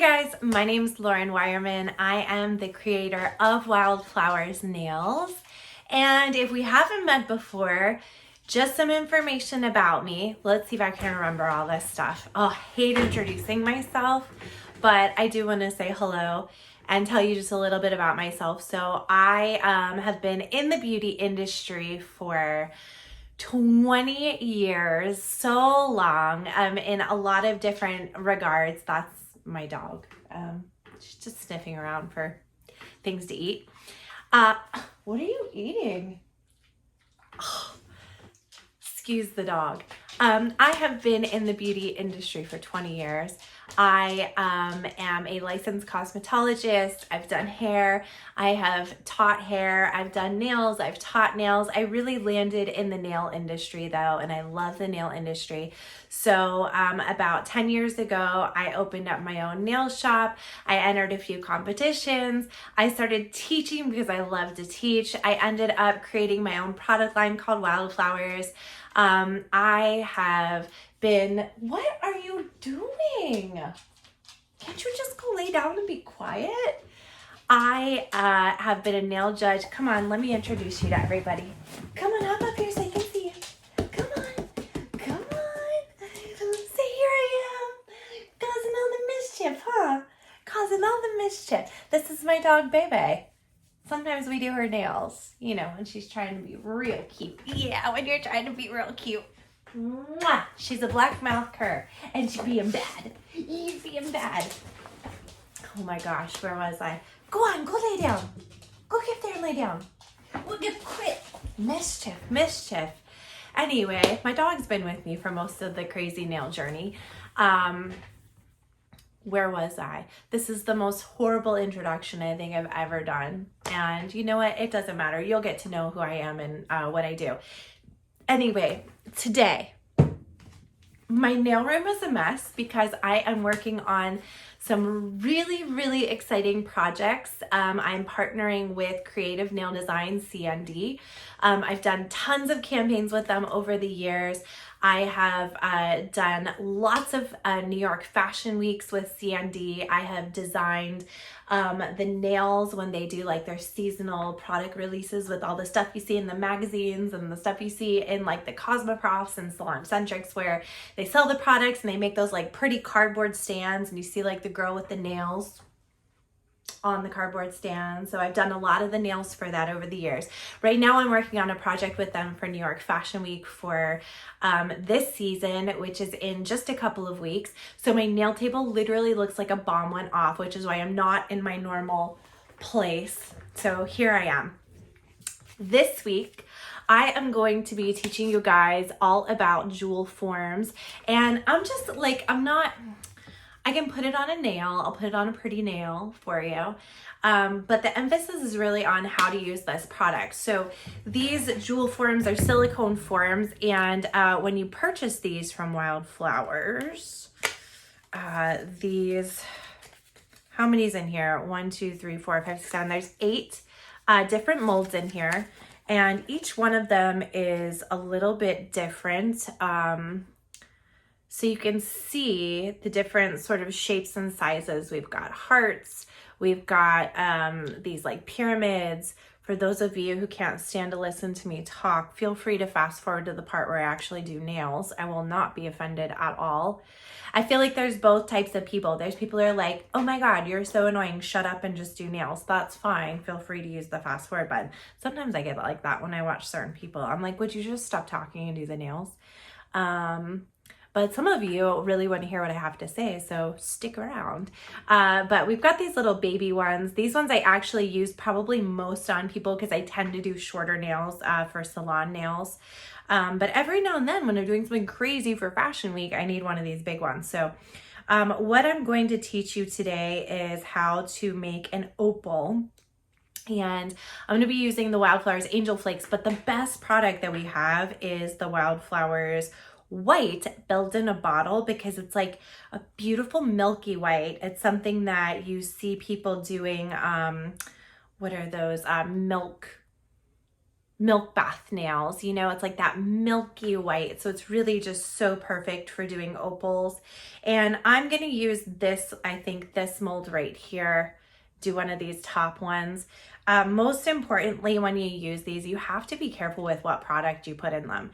guys, my name's Lauren Wireman. I am the creator of Wildflowers Nails. And if we haven't met before, just some information about me. Let's see if I can remember all this stuff. Oh, I hate introducing myself, but I do want to say hello and tell you just a little bit about myself. So I have been in the beauty industry for 20 years, so long, in a lot of different regards. That's my dog. She's just sniffing around for things to eat. What are you eating? Oh, excuse the dog. I have been in the beauty industry for 20 years. I am a licensed cosmetologist. I've done hair. I have taught hair. I've done nails. I've taught nails. I really landed in the nail industry though, and I love the nail industry. So about 10 years ago, I opened up my own nail shop. I entered a few competitions. I started teaching because I love to teach. I ended up creating my own product line called Wildflowers. I have been, what are you doing? Can't you just go lay down and be quiet? I have been a nail judge. Come on, let me introduce you to everybody. Come on, hop up here so I can see you. Come on, come on. Say, here I am, causing all the mischief, huh? Causing all the mischief. This is my dog, Bebe. Sometimes we do her nails, you know, when she's trying to be real cute. Yeah, when you're trying to be real cute. Mwah! She's a black mouth cur, and she's being bad. You're being bad. Oh my gosh, where was I? Go on, go lay down. Go get there and lay down. We'll get quit. Mischief. Anyway, my dog's been with me for most of the crazy nail journey. Where was I? This is the most horrible introduction I think I've ever done. And you know what? It doesn't matter. You'll get to know who I am and what I do. Anyway, today, my nail room is a mess because I am working on some really, really exciting projects. I'm partnering with Creative Nail Design, CND. I've done tons of campaigns with them over the years. I have done lots of New York Fashion Weeks with CND. I have designed the nails when they do like their seasonal product releases with all the stuff you see in the magazines and the stuff you see in like the Cosmoproфs and Salon Centrics, where they sell the products and they make those like pretty cardboard stands and you see like the girl with the nails on the cardboard stand. So I've done a lot of the nails for that over the years. Right now I'm working on a project with them for New York Fashion Week for this season, which is in just a couple of weeks. So my nail table literally looks like a bomb went off, which is why I'm not in my normal place. So here I am. This week, I am going to be teaching you guys all about jewel forms. And I'm just like, I can put it on a nail. I'll put it on a pretty nail for you. But the emphasis is really on how to use this product. So these jewel forms are silicone forms. And when you purchase these from Wildflowers, these, how many's in here? 1, 2, 3, 4, 5, 6, 7. There's 8 different molds in here. And each one of them is a little bit different. So you can see the different sort of shapes and sizes. We've got hearts, we've got these like pyramids. For those of you who can't stand to listen to me talk, feel free to fast forward to the part where I actually do nails. I will not be offended at all. I feel like there's both types of people. There's people who are like, oh my God, you're so annoying. Shut up and just do nails. That's fine. Feel free to use the fast forward button. Sometimes I get like that when I watch certain people. I'm like, would you just stop talking and do the nails? But some of you really want to hear what I have to say, so stick around. But we've got these little baby ones. These ones I actually use probably most on people because I tend to do shorter nails for salon nails. But every now and then when I'm doing something crazy for Fashion Week, I need one of these big ones. So what I'm going to teach you today is how to make an opal. And I'm going to be using the Wildflowers Angel Flakes, but the best product that we have is the Wildflowers white built in a bottle because it's like a beautiful milky white. It's something that you see people doing, what are those, milk bath nails. You know, it's like that milky white. So it's really just so perfect for doing opals. And I'm going to use this, I think this mold right here, do one of these top ones. Most importantly, when you use these, you have to be careful with what product you put in them.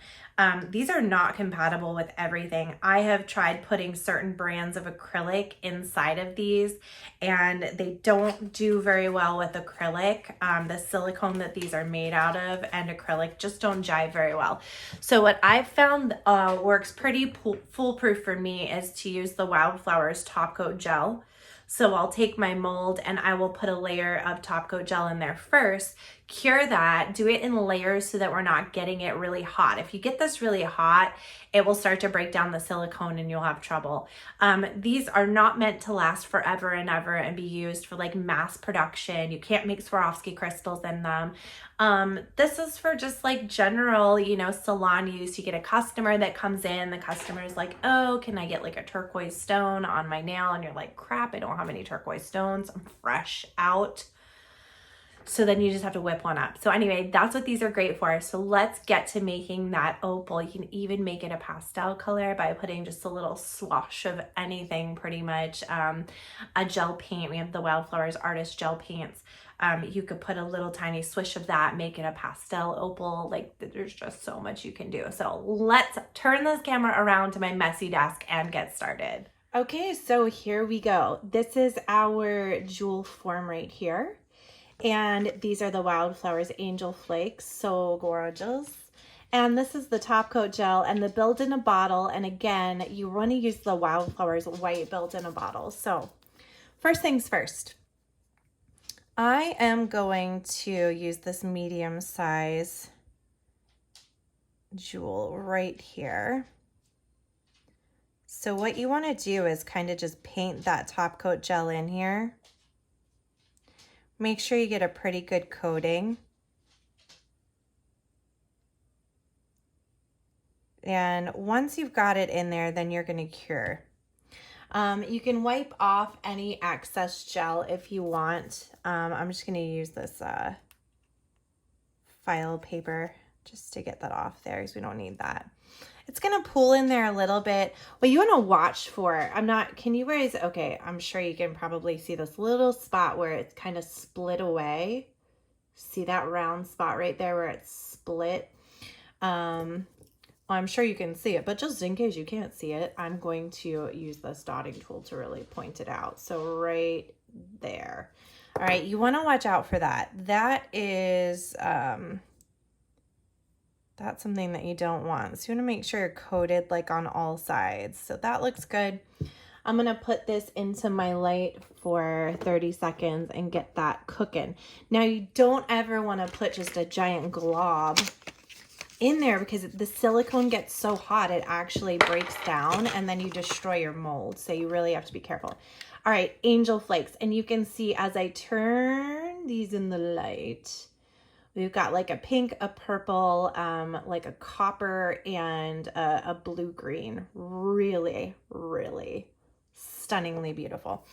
These are not compatible with everything. I have tried putting certain brands of acrylic inside of these, and they don't do very well with acrylic. The silicone that these are made out of and acrylic just don't jive very well. So what I've found works pretty foolproof for me is to use the Wildflowers Top Coat Gel. So I'll take my mold and I will put a layer of top coat gel in there first, cure that, do it in layers so that we're not getting it really hot. If you get this really hot, it will start to break down the silicone and you'll have trouble. These are not meant to last forever and ever and be used for like mass production. You can't make Swarovski crystals in them. This is for just like general, you know, salon use. You get a customer that comes in, the customer's like, oh, can I get like a turquoise stone on my nail? And you're like, crap, I don't have any turquoise stones. I'm fresh out. So then you just have to whip one up. So anyway, that's what these are great for. So let's get to making that opal. You can even make it a pastel color by putting just a little swoosh of anything pretty much. A gel paint, we have the Wildflowers Artist Gel Paints. You could put a little tiny swish of that, make it a pastel opal. Like there's just so much you can do. So let's turn this camera around to my messy desk and get started. Okay, so here we go. This is our jewel form right here. And these are the Wildflowers Angel Flakes, so gorgeous. And this is the top coat gel and the build in a bottle. And again, you want to use the Wildflowers white build in a bottle. So first things first, I am going to use this medium size jewel right here. So what you want to do is kind of just paint that top coat gel in here. Make sure you get a pretty good coating. And once you've got it in there, then you're going to cure. You can wipe off any excess gel if you want. I'm just going to use this file paper just to get that off there because we don't need that. It's going to pool in there a little bit. What you want to watch for, can you guys, okay, I'm sure you can probably see this little spot where it's kind of split away. See that round spot right there where it's split? I'm sure you can see it, but just in case you can't see it, I'm going to use this dotting tool to really point it out. So right there. All right, you want to watch out for that. That is, that's something that you don't want. So you want to make sure you're coated like on all sides. So that looks good. I'm going to put this into my light for 30 seconds and get that cooking. Now you don't ever want to put just a giant glob in there because the silicone gets so hot it actually breaks down and then you destroy your mold. So you really have to be careful. All right, Angel Flakes. And you can see as I turn these in the light, we've got like a pink, a purple, like a copper, and a blue-green. Really, really stunningly beautiful.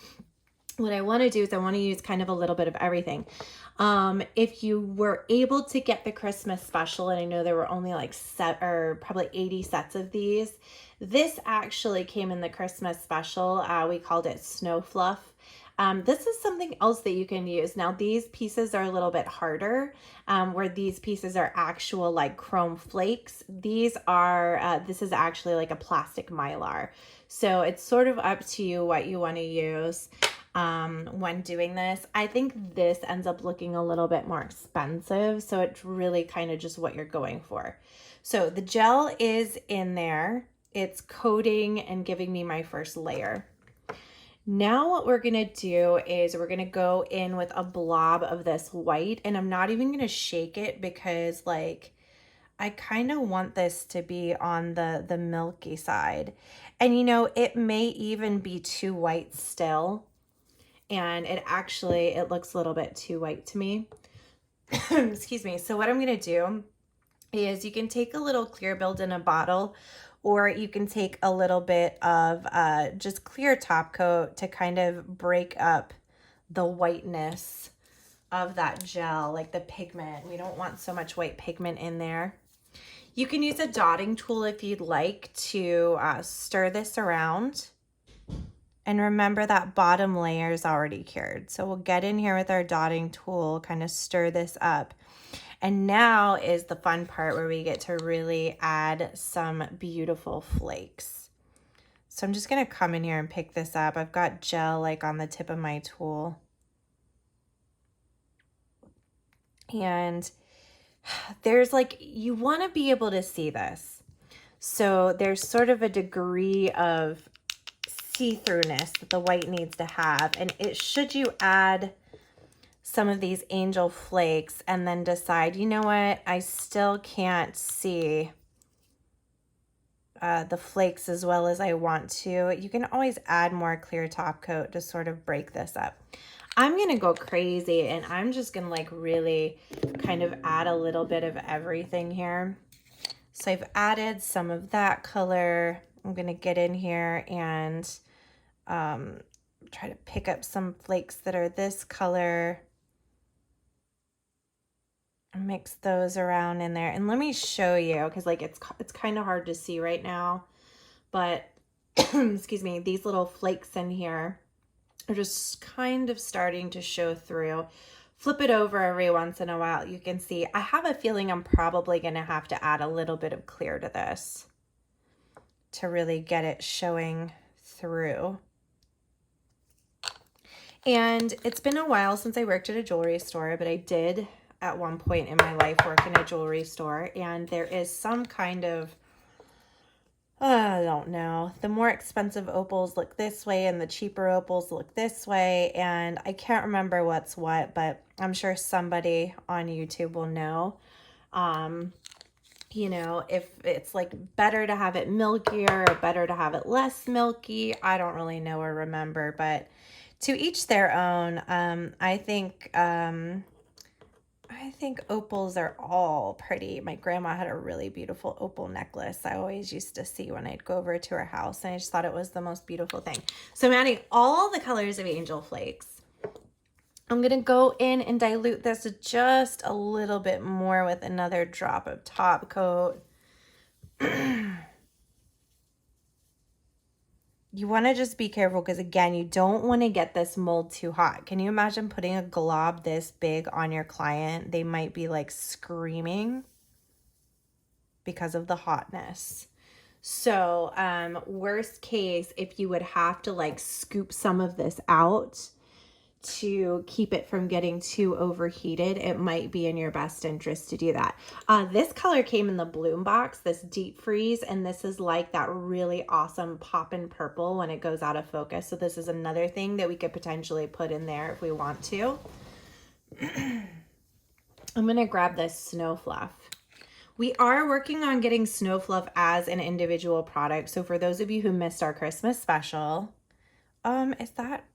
What I want to do is I want to use kind of a little bit of everything. If you were able to get the Christmas special, and I know there were only like probably 80 sets of these, this actually came in the Christmas special. We called it Snow Fluff. This is something else that you can use. Now these pieces are a little bit harder, where these pieces are actual like chrome flakes. These are, this is actually like a plastic mylar. So it's sort of up to you what you want to use when doing this. I think this ends up looking a little bit more expensive. So it's really kind of just what you're going for. So the gel is in there. It's coating and giving me my first layer. Now what we're going to do is we're going to go in with a blob of this white, and I'm not even going to shake it because like I kind of want this to be on the milky side. And you know, it may even be too white still. And it looks a little bit too white to me. Excuse me. So what I'm going to do is you can take a little clear build in a bottle, or you can take a little bit of just clear top coat to kind of break up the whiteness of that gel, like the pigment. We don't want so much white pigment in there. You can use a dotting tool if you'd like to stir this around. And remember that bottom layer is already cured. So we'll get in here with our dotting tool, kind of stir this up. And now is the fun part where we get to really add some beautiful flakes. So I'm just gonna come in here and pick this up. I've got gel like on the tip of my tool. And there's like, you wanna be able to see this. So there's sort of a degree of see-throughness that the white needs to have. And it should you add some of these angel flakes and then decide, you know what, I still can't see the flakes as well as I want to, you can always add more clear top coat to sort of break this up. I'm gonna go crazy and I'm just gonna like really kind of add a little bit of everything here. So I've added some of that color. I'm gonna get in here and try to pick up some flakes that are this color. Mix those around in there. And let me show you, because like it's kind of hard to see right now, but excuse me, these little flakes in here are just kind of starting to show through. Flip it over every once in a while. You can see, I have a feeling I'm probably going to have to add a little bit of clear to this to really get it showing through. And it's been a while since I worked at a jewelry store, but I did at one point in my life work in a jewelry store, and there is some kind of, I don't know, the more expensive opals look this way and the cheaper opals look this way, and I can't remember what's what, but I'm sure somebody on YouTube will know. You know, if it's like better to have it milkier or better to have it less milky, I don't really know or remember, but to each their own. I think opals are all pretty. My grandma had a really beautiful opal necklace I always used to see when I'd go over to her house, and I just thought it was the most beautiful thing. So I'm adding all the colors of angel flakes. I'm gonna go in and dilute this just a little bit more with another drop of top coat. You want to just be careful because, again, you don't want to get this mold too hot. Can you imagine putting a glob this big on your client? They might be like screaming because of the hotness. So worst case, if you would have to like scoop some of this out to keep it from getting too overheated, it might be in your best interest to do that. This color came in the bloom box, this deep freeze, and this is like that really awesome poppin' purple when it goes out of focus. So this is another thing that we could potentially put in there if we want to. I'm gonna grab this Snow Fluff. We are working on getting Snow Fluff as an individual product. So for those of you who missed our Christmas special, is that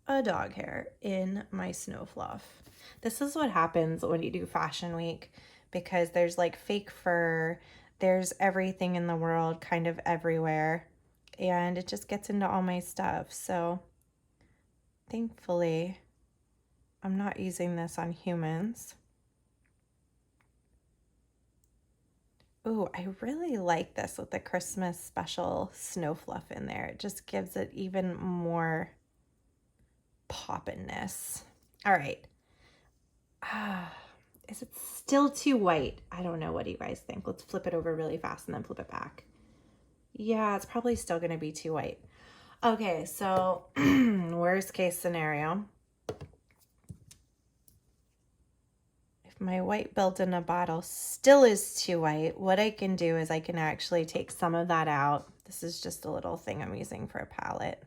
a dog hair in my Snow Fluff? This is what happens when you do Fashion Week, because there's like fake fur, there's everything in the world kind of everywhere, and it just gets into all my stuff. So thankfully I'm not using this on humans. Ooh, I really like this with the Christmas special Snow Fluff in there. It just gives it even more poppiness. All right. Is it still too white? I don't know. What do you guys think? Let's flip it over really fast and then flip it back. Yeah, it's probably still going to be too white. Okay, so worst case scenario. If my white built in a bottle still is too white, what I can do is I can actually take some of that out. This is just a little thing I'm using for a palette.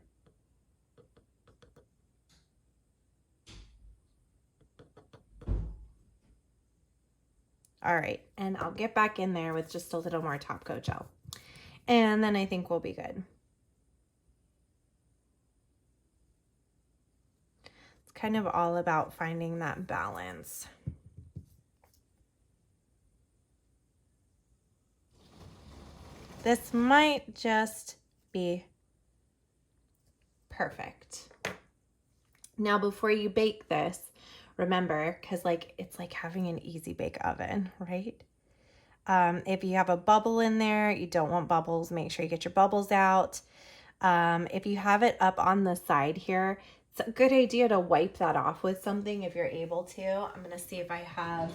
All right, and I'll get back in there with just a little more top coat gel. And then I think we'll be good. It's kind of all about finding that balance. This might just be perfect. Now, before you bake this, Remember, because like it's like having an easy bake oven, right? If you have a bubble in there, you don't want bubbles, make sure you get your bubbles out. If you have it up on the side here, it's a good idea to wipe that off with something if you're able to. I'm going to see if I have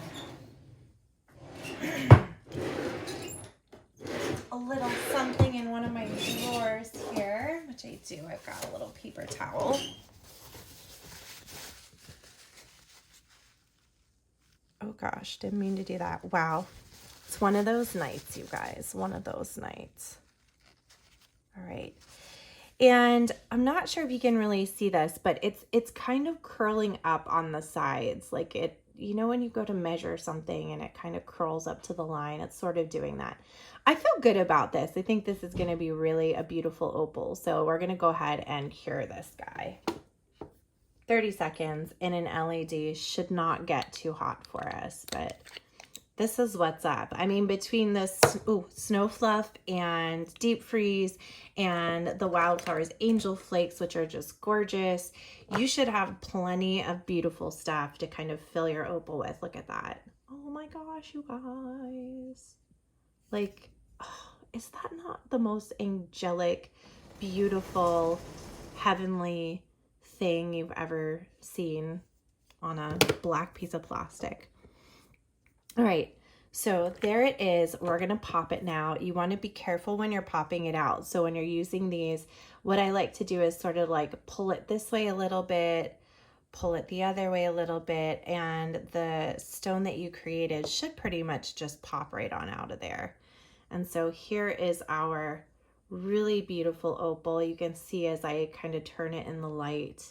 a little something in one of my drawers here, which I do. I've got a little paper towel. Oh gosh, didn't mean to do that. Wow. It's one of those nights, you guys. One of those nights. All right. And I'm not sure if you can really see this, but it's kind of curling up on the sides. Like it, you know, when you go to measure something and it kind of curls up to the line, it's sort of doing that. I feel good about this. I think this is going to be really a beautiful opal. So we're going to go ahead and cure this guy. 30 seconds in an LED should not get too hot for us, but this is what's up. I mean, between this Snow Fluff and Deep Freeze and the Wildflowers Angel Flakes, which are just gorgeous, you should have plenty of beautiful stuff to kind of fill your opal with. Look at that. Oh my gosh, you guys. Like, oh, is that not the most angelic, beautiful, heavenly thing you've ever seen on a black piece of plastic? All right, so there it is. We're going to pop it now. You want to be careful when you're popping it out. So when you're using these, what I like to do is sort of like pull it this way a little bit, pull it the other way a little bit, and the stone that you created should pretty much just pop right on out of there. And so here is our really beautiful opal. You can see as I kind of turn it in the light,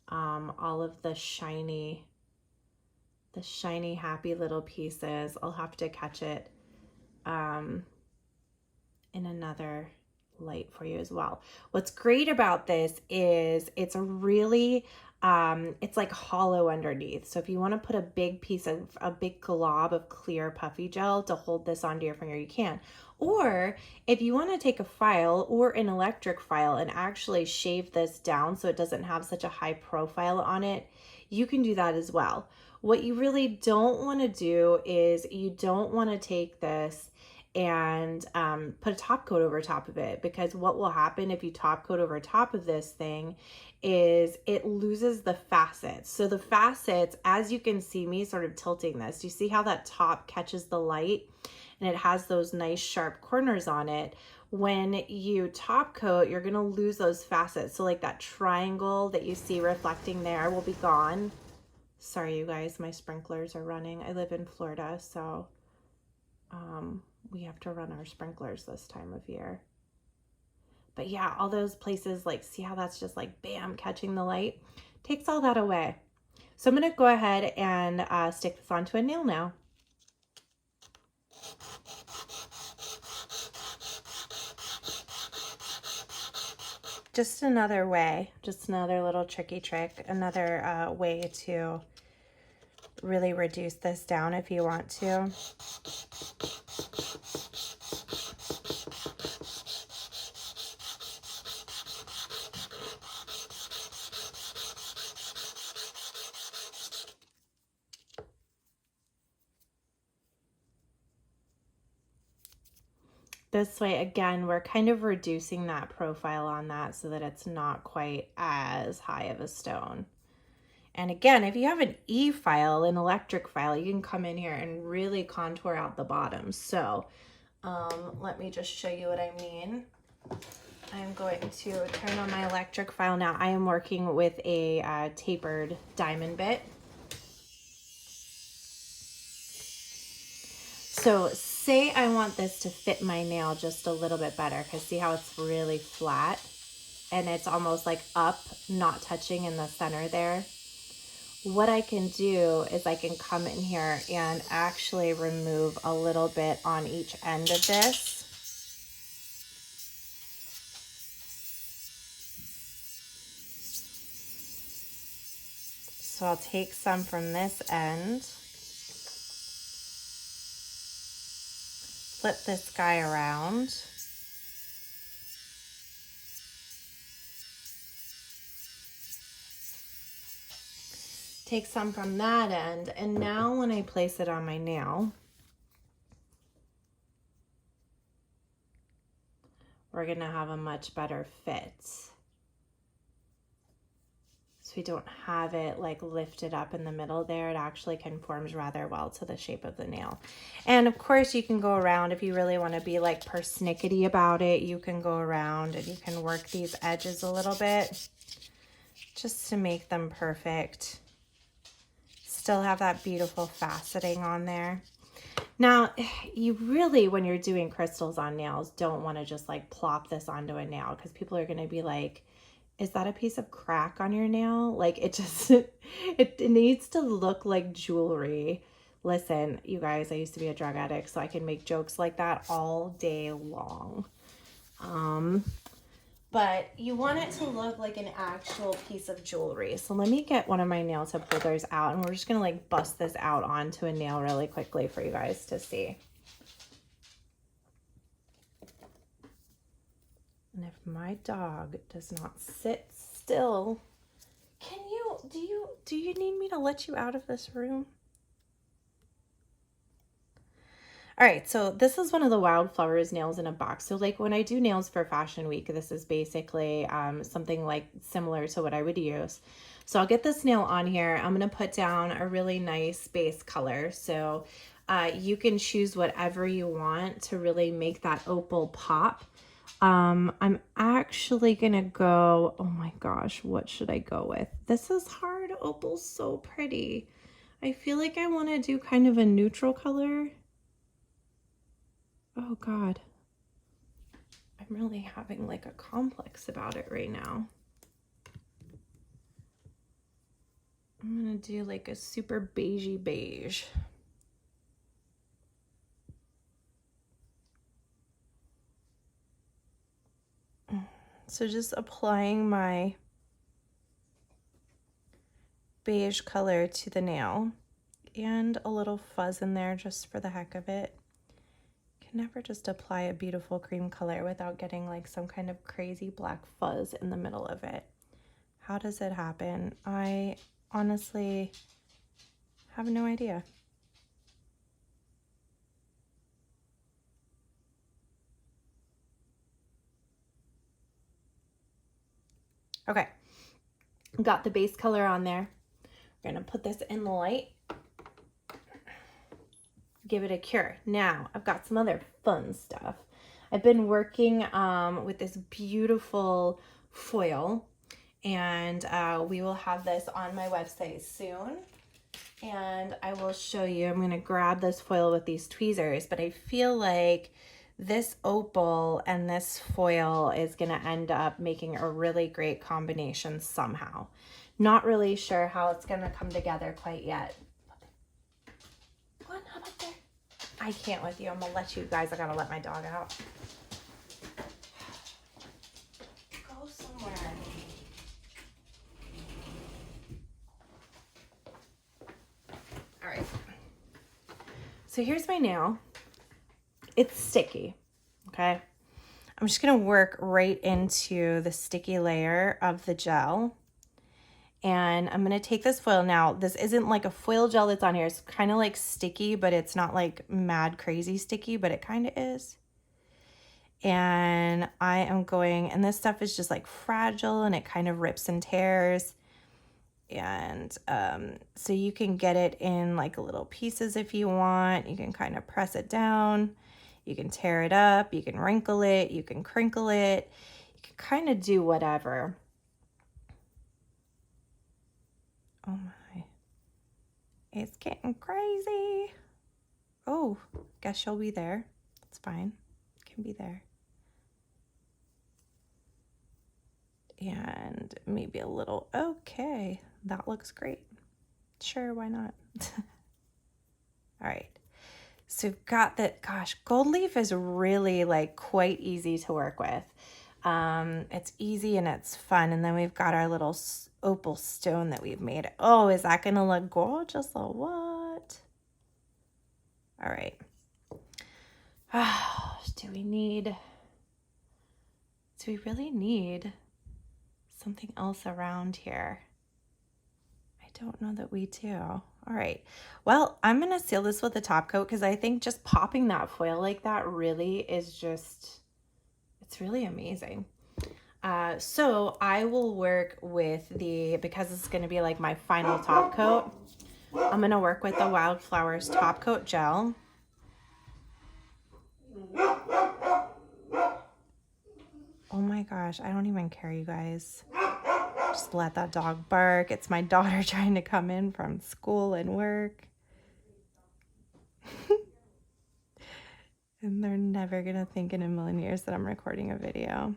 all of the shiny happy little pieces. I'll have to catch it in another light for you as well. What's great about this is it's a really it's like hollow underneath. So if you want to put a big glob of clear puffy gel to hold this onto your finger, you can. Or if you want to take a file or an electric file and actually shave this down so it doesn't have such a high profile on it, you can do that as well. What you really don't want to do is you don't want to take this and put a top coat over top of it, because what will happen if you top coat over top of this thing is it loses the facets. So the facets, as you can see me sort of tilting this, you see how that top catches the light and it has those nice sharp corners on it. When you top coat, you're going to lose those facets. So like that triangle that you see reflecting there will be gone. Sorry, you guys, my sprinklers are running. I live in Florida, so we have to run our sprinklers this time of year. But yeah, all those places, like, see how that's just like, bam, catching the light? Takes all that away. So I'm going to go ahead and stick this onto a nail now. Just another way, just another little tricky trick, another way to really reduce this down if you want to. This way, again, we're kind of reducing that profile on that so that it's not quite as high of a stone. And again, if you have an E file, an electric file, you can come in here and really contour out the bottom. So let me just show you what I mean. I'm going to turn on my electric file now. I am working with a tapered diamond bit. So say I want this to fit my nail just a little bit better, because see how it's really flat and it's almost like up, not touching in the center there. What I can do is I can come in here and actually remove a little bit on each end of this. So I'll take some from this end, flip this guy around, take some from that end, and now when I place it on my nail, we're gonna have a much better fit. So we don't have it like lifted up in the middle there. It actually conforms rather well to the shape of the nail. And of course you can go around if you really want to be like persnickety about it. You can go around and you can work these edges a little bit just to make them perfect. Still have that beautiful faceting on there. Now, you really, when you're doing crystals on nails, don't want to just like plop this onto a nail, because people are going to be like, is that a piece of crack on your nail? Like, it just, it needs to look like jewelry. Listen, you guys, I used to be a drug addict, so I can make jokes like that all day long. But you want it to look like an actual piece of jewelry. So let me get one of my nail tip holders out, and we're just gonna like bust this out onto a nail really quickly for you guys to see. And if my dog does not sit still, do you need me to let you out of this room? All right, so this is one of the Wildflowers nails in a box. So like when I do nails for Fashion Week, this is basically something like similar to what I would use. So I'll get this nail on here. I'm gonna put down a really nice base color. So you can choose whatever you want to really make that opal pop. I'm actually gonna go, oh my gosh, what should I go with? This is hard. Opal's so pretty. I feel like I want to do kind of a neutral color. Oh God, I'm really having like a complex about it right now. I'm gonna do like a super beigey beige. So just applying my beige color to the nail and a little fuzz in there just for the heck of it. Can never just apply a beautiful cream color without getting like some kind of crazy black fuzz in the middle of it. How does it happen? I honestly have no idea. Okay, got the base color on there. We're gonna put this in the light. Give it a cure. Now, I've got some other fun stuff. I've been working with this beautiful foil, and we will have this on my website soon. And I will show you. I'm gonna grab this foil with these tweezers, but I feel like this opal and this foil is gonna end up making a really great combination somehow. Not really sure how it's gonna come together quite yet. What? How about there? I can't with you. I'm gonna let you guys. I gotta let my dog out. Go somewhere. All right. So here's my nail. It's sticky, okay? I'm just gonna work right into the sticky layer of the gel. And I'm gonna take this foil now. This isn't like a foil gel that's on here. It's kind of like sticky, but it's not like mad crazy sticky, but it kind of is. And I am going, and this stuff is just like fragile and it kind of rips and tears. And so you can get it in like little pieces if you want. You can kind of press it down. You can tear it up. You can wrinkle it. You can crinkle it. You can kind of do whatever. Oh my, it's getting crazy. Oh, guess you'll be there. It's fine. It can be there. And maybe a little, okay, that looks great. Sure, why not? All right, so we've got that. Gosh, gold leaf is really like quite easy to work with. It's easy and it's fun. And then we've got our little opal stone that we've made. Oh, is that gonna look gorgeous or what? All right. Do we really need something else around here? I don't know that we do. All right. Well, I'm going to seal this with a top coat because I think just popping that foil like that really is just, it's really amazing. So I will work with because it's going to be like my final top coat, I'm going to work with the Wildflowers Top Coat Gel. Oh my gosh, I don't even care, you guys. Just let that dog bark. It's my daughter trying to come in from school and work. And they're never going to think in a million years that I'm recording a video.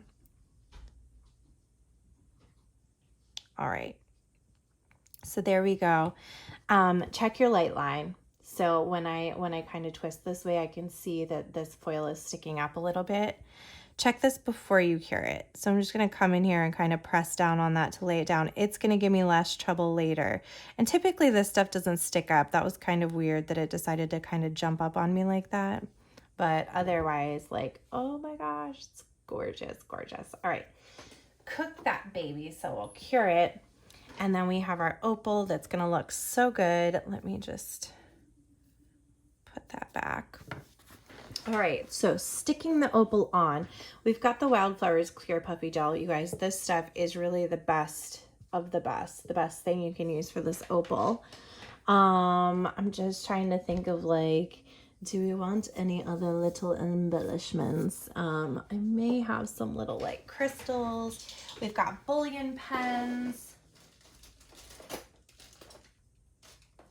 All right. So there we go. Check your light line. So when I kind of twist this way, I can see that this foil is sticking up a little bit. Check this before you cure it. So I'm just going to come in here and kind of press down on that to lay it down. It's going to give me less trouble later. And typically this stuff doesn't stick up. That was kind of weird that it decided to kind of jump up on me like that. But otherwise, like, oh my gosh, it's gorgeous, gorgeous. All right, cook that baby, so we'll cure it. And then we have our opal that's going to look so good. Let me just put that back. All right, so sticking the opal on, we've got the Wildflowers Clear Puffy Gel. You guys, this stuff is really the best of the best thing you can use for this opal. I'm just trying to think of like, do we want any other little embellishments? I may have some little like crystals. We've got bullion pens.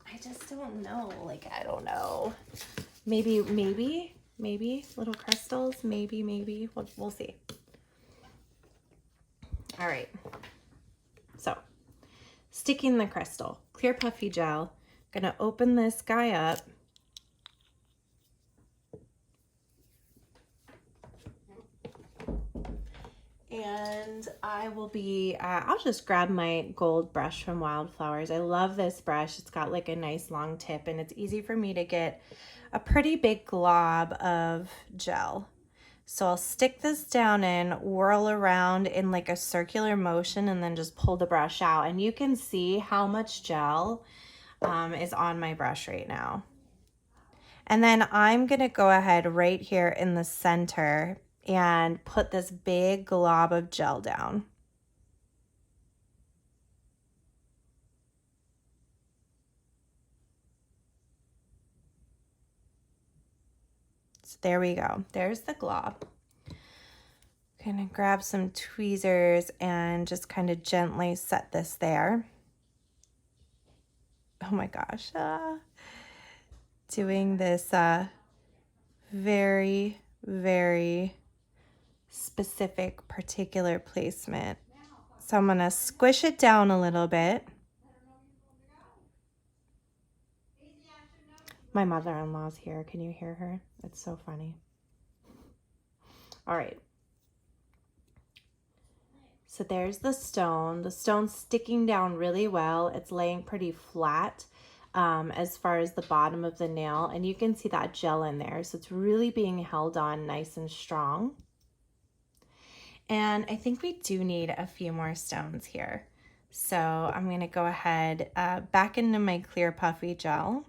I just don't know. Like, I don't know. Maybe little crystals. Maybe. We'll see. All right. So, sticking the crystal, clear puffy gel. Gonna open this guy up. And I will be, I'll just grab my gold brush from Wildflowers. I love this brush. It's got like a nice long tip and it's easy for me to get a pretty big glob of gel. So I'll stick this down in, whirl around in like a circular motion and then just pull the brush out. And you can see how much gel is on my brush right now. And then I'm gonna go ahead right here in the center and put this big glob of gel down. So there we go. There's the glob. Gonna grab some tweezers and just kind of gently set this there. Oh my gosh. Doing this very, very specific particular placement. So I'm gonna squish it down a little bit. My mother-in-law's here. Can you hear her? It's so funny. All right. So there's the stone. The stone's sticking down really well. It's laying pretty flat as far as the bottom of the nail. And you can see that gel in there. So it's really being held on nice and strong. And I think we do need a few more stones here. So I'm going to go ahead back into my clear puffy gel.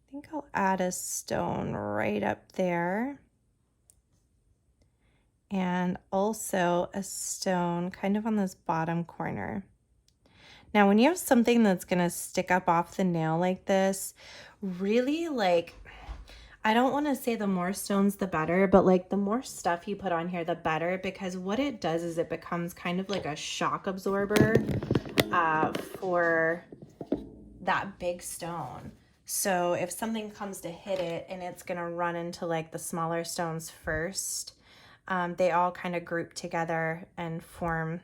I think I'll add a stone right up there. And also a stone kind of on this bottom corner. Now, when you have something that's going to stick up off the nail like this, really like, I don't want to say the more stones the better, but like the more stuff you put on here the better, because what it does is it becomes kind of like a shock absorber for that big stone. So if something comes to hit it and it's going to run into like the smaller stones first, they all kind of group together and form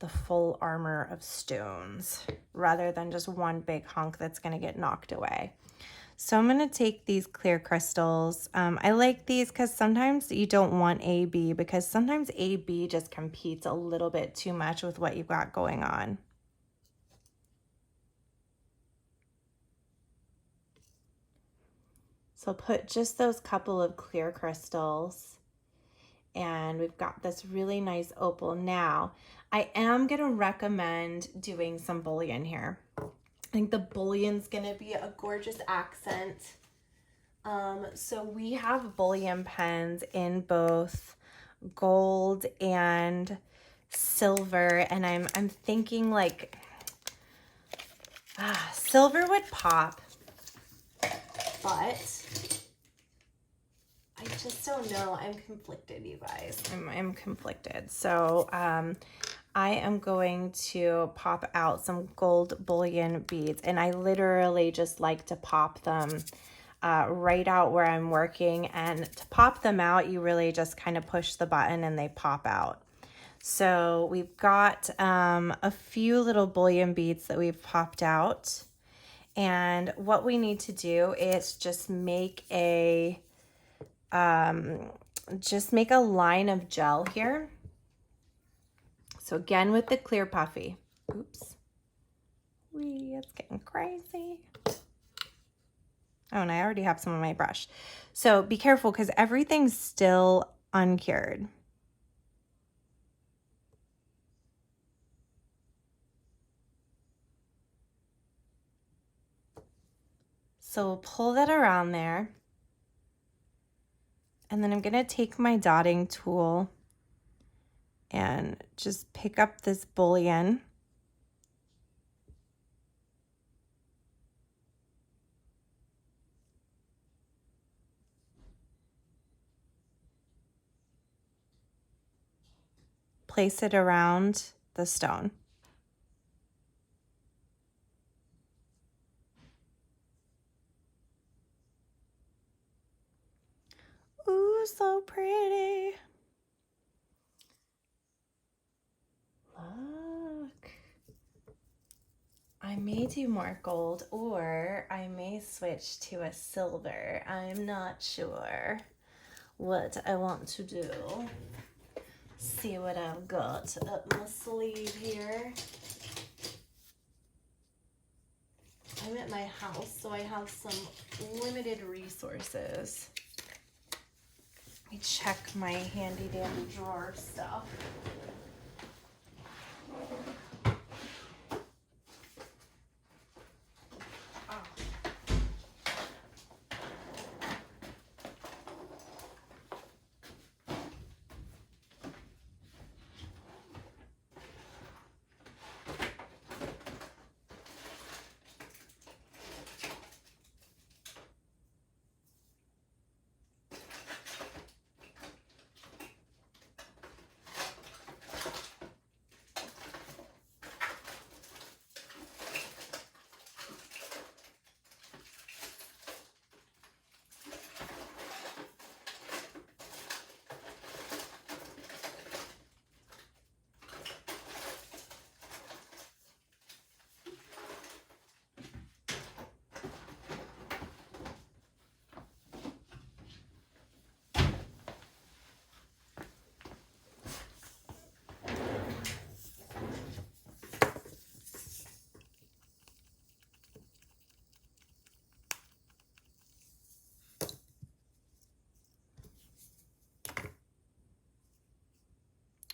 the full armor of stones rather than just one big hunk that's going to get knocked away. So I'm going to take these clear crystals. I like these because sometimes you don't want AB, because sometimes AB just competes a little bit too much with what you've got going on. So put just those couple of clear crystals And we've got this really nice opal. Now, I am going to recommend doing some bullion here. I think the bullion's going to be a gorgeous accent. So we have bullion pens in both gold and silver, and I'm thinking like silver would pop, but I just don't know. I'm conflicted, you guys. I'm conflicted. So I am going to pop out some gold bullion beads, and I literally just like to pop them right out where I'm working. And to pop them out, you really just kind of push the button and they pop out. So we've got a few little bullion beads that we've popped out. And what we need to do is just make a line of gel here. So again, with the clear Puffy. Oops. Wee, it's getting crazy. Oh, and I already have some on my brush. So be careful because everything's still uncured. So we'll pull that around there. And then I'm going to take my dotting tool and just pick up this bullion. Place it around the stone. Ooh, so pretty. Look. I may do more gold, or I may switch to a silver. I'm not sure what I want to do. See what I've got up my sleeve here. I'm at my house, so I have some limited resources. Let me check my handy dandy drawer stuff.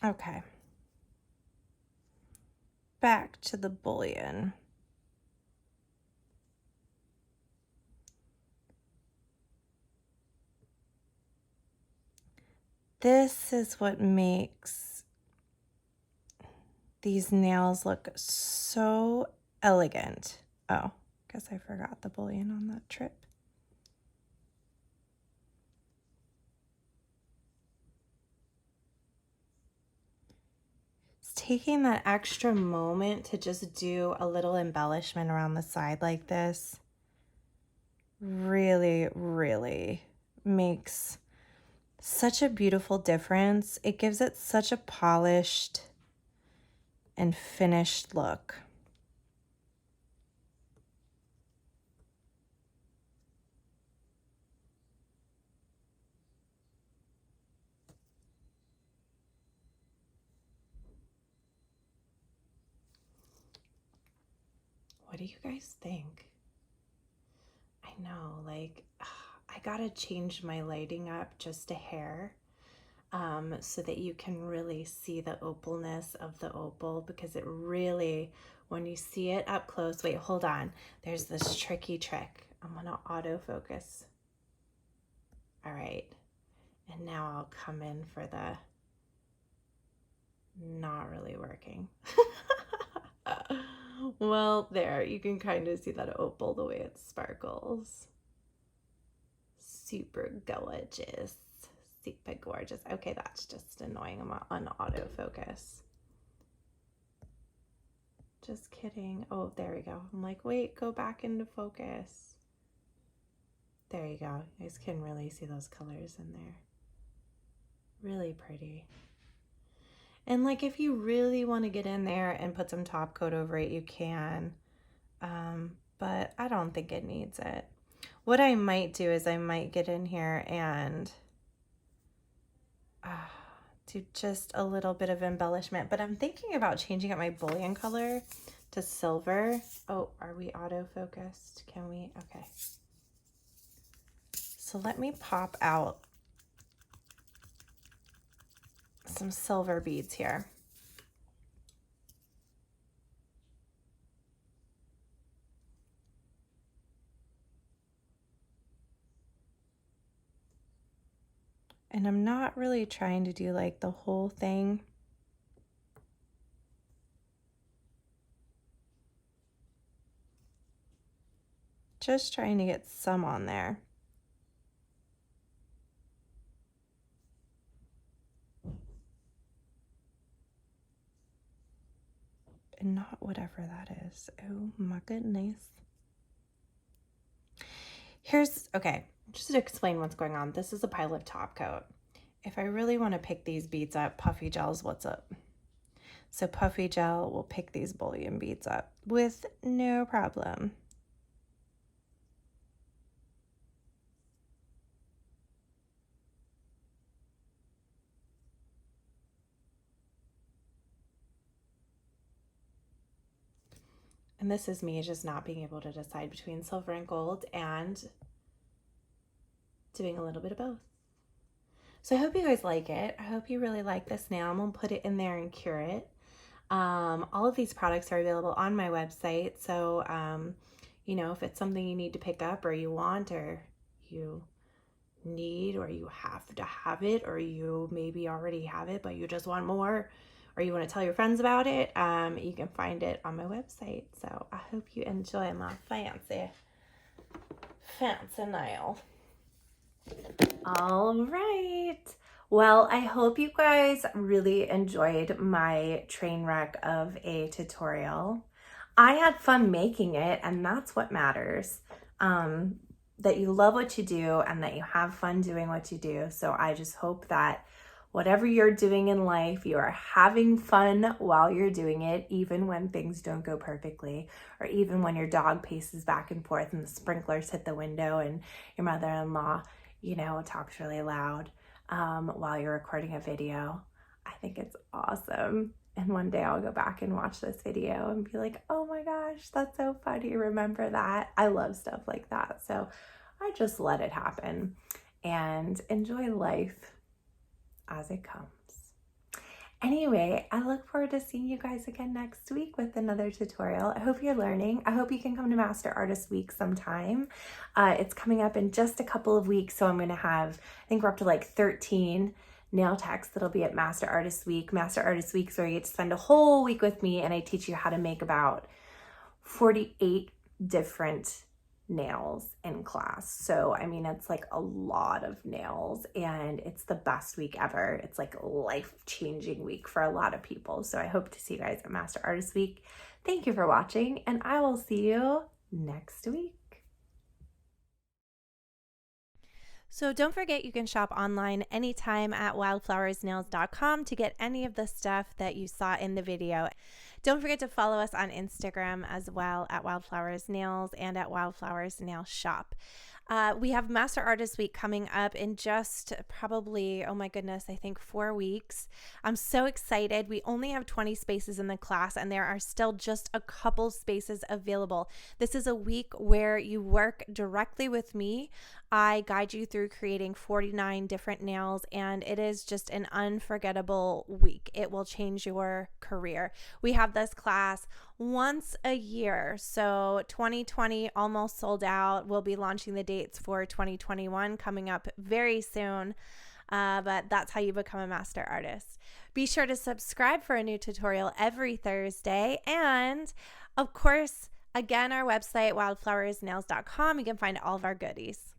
Okay. Back to the bullion. This is what makes these nails look so elegant. Oh, guess I forgot the bullion on that trip. Taking that extra moment to just do a little embellishment around the side like this really, really makes such a beautiful difference. It gives it such a polished and finished look. What do you guys think? I know, like, I gotta change my lighting up just a hair. so that you can really see the opalness of the opal, because it really, when you see it up close, wait, hold on. There's this tricky trick. I'm gonna autofocus. All right. And now I'll come in for the not really working. Well, there, you can kind of see that opal the way it sparkles. Super gorgeous. Super gorgeous. Okay, that's just annoying. I'm on autofocus. Just kidding. Oh, there we go. I'm like, wait, go back into focus. There you go. You guys can really see those colors in there. Really pretty. And like, if you really want to get in there and put some top coat over it, you can. But I don't think it needs it. What I might do is I might get in here and do just a little bit of embellishment. But I'm thinking about changing up my bullion color to silver. Oh, are we autofocused? Can we? Okay. So let me pop out some silver beads here. And I'm not really trying to do like the whole thing. Just trying to get some on there. And not whatever that is. Oh my goodness. Okay, just to explain what's going on. This is a pile of top coat. If I really want to pick these beads up, Puffy Gel's what's up. So Puffy Gel will pick these bullion beads up with no problem. And this is me just not being able to decide between silver and gold and doing a little bit of both. So I hope you guys like it. I hope you really like this nail. I'm gonna put it in there and cure it. All of these products are available on my website. So, you know, if it's something you need to pick up or you want or you need or you have to have it, or you maybe already have it but you just want more, or you want to tell your friends about it, you can find it on my website. So I hope you enjoy my fancy nail. All right. Well, I hope you guys really enjoyed my train wreck of a tutorial. I had fun making it, and that's what matters. That you love what you do and that you have fun doing what you do. So I just hope that whatever you're doing in life, you are having fun while you're doing it, even when things don't go perfectly, or even when your dog paces back and forth and the sprinklers hit the window and your mother-in-law, you know, talks really loud while you're recording a video. I think it's awesome. And one day I'll go back and watch this video and be like, oh my gosh, that's so funny. Remember that? I love stuff like that. So I just let it happen and enjoy life as it comes. Anyway, I look forward to seeing you guys again next week with another tutorial. I hope you're learning. I hope you can come to Master Artist Week sometime. It's coming up in just a couple of weeks. So I'm going to have, I think we're up to like 13 nail techs that'll be at Master Artist Week. Master Artist Week is where you get to spend a whole week with me and I teach you how to make about 48 different nails in class. So I mean, it's like a lot of nails and it's the best week ever. It's like a life-changing week for a lot of people. So I hope to see you guys at Master Artist Week. Thank you for watching and I will see you next week. So don't forget you can shop online anytime at wildflowersnails.com to get any of the stuff that you saw in the video. Don't forget to follow us on Instagram as well at Wildflowers Nails and at Wildflowers Nailshop. We have Master Artist Week coming up in just probably, oh my goodness, I think 4 weeks. I'm so excited. We only have 20 spaces in the class, and there are still just a couple spaces available. This is a week where you work directly with me. I guide you through creating 49 different nails, and it is just an unforgettable week. It will change your career. We have this class once a year. So 2020 almost sold out. We'll be launching the dates for 2021 coming up very soon. But that's how you become a master artist. Be sure to subscribe for a new tutorial every Thursday. And of course, again, our website, wildflowersnails.com, you can find all of our goodies.